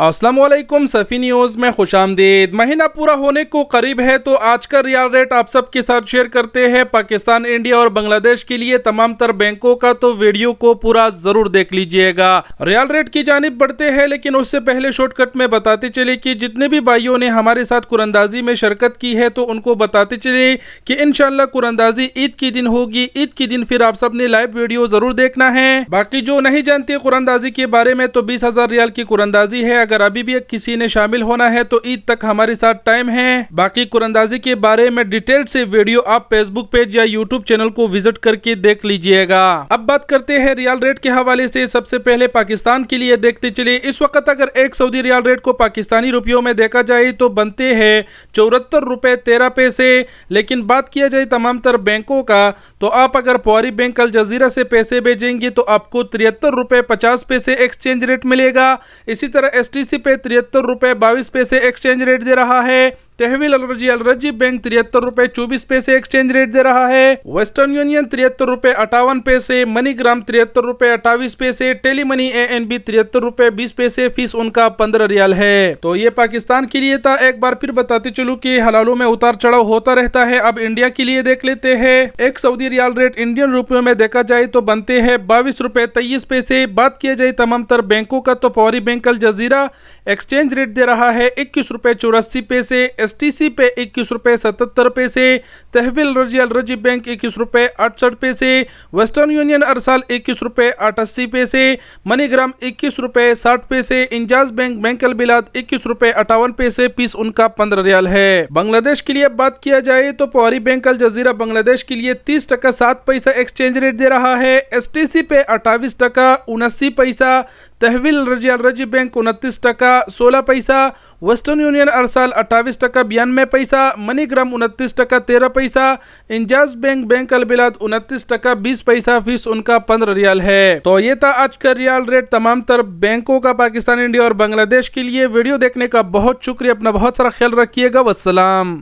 अस्सलाम वालेकुम, सफ़ी न्यूज़ में खुशामदीद। महीना पूरा होने को करीब है तो आज का रियाल रेट आप सबके साथ शेयर करते हैं। पाकिस्तान, इंडिया और बांग्लादेश के लिए तमाम तर बैंकों का, तो वीडियो को पूरा ज़रूर देख लीजिएगा। रियाल रेट की जानिब बढ़ते हैं, लेकिन उससे पहले शॉर्टकट में बताते चले कि जितने भी भाइयों ने हमारे साथ कुरंदाजी में शिरकत की है तो उनको बताते चले कि इंशाल्लाह कुरंदाजी ईद के दिन होगी। ईद के दिन फिर आप सब ने लाइव वीडियो ज़रूर देखना है। बाकी जो नहीं जानते कुरंदाजी के बारे में, तो 20,000 रियाल की कुरंदाजी है। अगर अभी भी किसी ने शामिल होना है तो ईद तक हमारे साथ टाइम है। बाकी कुरंदाजी के बारे में डिटेल से वीडियो आप फेसबुक पेज या यूट्यूब चैनल को विजिट करके देख लीजिएगा। अब बात करते हैं रियाल रेट के हवाले से। सबसे पहले पाकिस्तान के लिए देखते चले। इस वक्त अगर एक सऊदी रियाल रेट को पाकिस्तानी रुपयों में देखा जाए तो बनते हैं 74 रुपए 13 पैसे। लेकिन बात किया जाए तमाम तर बैंकों का, तो आप अगर पवारी बैंक अल जजीरा से पैसे भेजेंगे तो आपको 73 रुपए 50 पैसे एक्सचेंज रेट मिलेगा। इसी तरह STC पे 73 रुपए 22 पैसे एक्सचेंज रेट दे रहा है। तहवील अलरजी बैंक 73 रुपए 24 पैसे एक्सचेंज रेट दे रहा है। वेस्टर्न यूनियन 73 रुपए 58 पैसे, मनीग्राम 73 रुपए 28 पैसे, टेली मनी ANB 73 रुपए 20 पैसे, फीस उनका 15 रियाल है। तो ये पाकिस्तान के लिए था। एक बार फिर बताते चलूं कि हलालों में उतार चढ़ाव होता रहता है। अब इंडिया के लिए देख लेते हैं। एक सऊदी रियाल रेट इंडियन रुपयों में देखा जाए तो बनते हैं 22 रुपए 23 पैसे। बात किया जाए तमाम तर बैंकों का, तो पवारी बैंक अल जजीरा एक्सचेंज रेट दे रहा है 21 रुपए 84 पैसे, STC पे 21 रुपए 77 पैसे, तहवील अलरजी बैंक 21 रुपए 68 पैसे, वेस्टर्न यूनियन अरसाल 21 रुपए 88 पैसे, मनीग्राम 21 रुपए 60 पैसे, इंजाज बैंक अल बिलाद 21 रुपए 58 पैसे, फीस उनका 15 रियाल है। बांग्लादेश के लिए बात किया जाए तो पवारी बैंक अल जजीरा बांग्लादेश के लिए 30 टका 7 पैसा एक्सचेंज रेट दे रहा है। STC पे 28 टका 79 पैसा, तहवील अलरजी बैंक 29 टका 16 पैसा, वेस्टर्न यूनियन अरसाल 28 टका 92 पैसा, मनीग्राम 29 टका 13 पैसा, इंजाज बैंक अल बिलाद 29 टका 20 पैसा, फीस उनका 15 रियाल है। तो ये था आज का रियाल रेट तमाम तर बैंकों का पाकिस्तान, इंडिया और बांग्लादेश के लिए। वीडियो देखने का बहुत शुक्रिया। अपना बहुत सारा ख्याल रखिएगा। वस्सलाम।